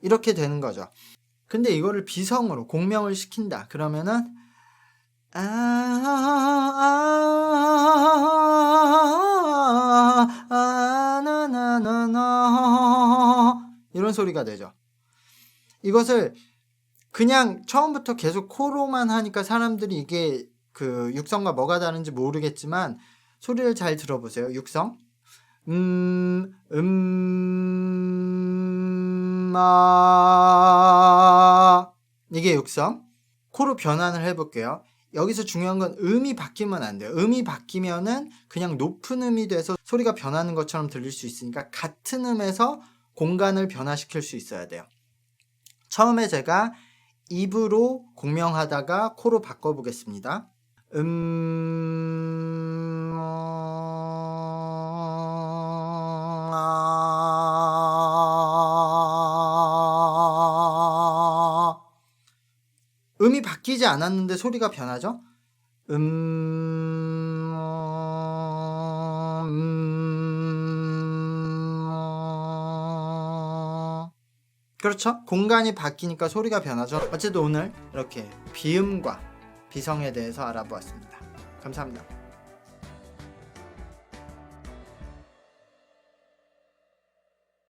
이렇게 되는 거죠. 근데 이거를 비성으로 공명을 시킨다. 그러면은 이런 소리가 되죠. 이것을 그냥 처음부터 계속 코로만 하니까 사람들이 이게 그 육성과 뭐가 다른지 모르겠지만 소리를 잘 들어보세요. 육성. 이게 육성. 코로 변환을 해볼게요. 여기서 중요한 건 음이 바뀌면 안 돼요. 음이 바뀌면은 그냥 높은 음이 돼서 소리가 변하는 것처럼 들릴 수 있으니까 같은 음에서 공간을 변화시킬 수 있어야 돼요. 처음에 제가 입으로 공명하다가 코로 바꿔보겠습니다. 음이 바뀌지 않았는데 소리가 변하죠? 그렇죠? 공간이 바뀌니까 소리가 변하죠. 어쨌든 오늘 이렇게 비음과 비성에 대해서 알아보았습니다. 감사합니다.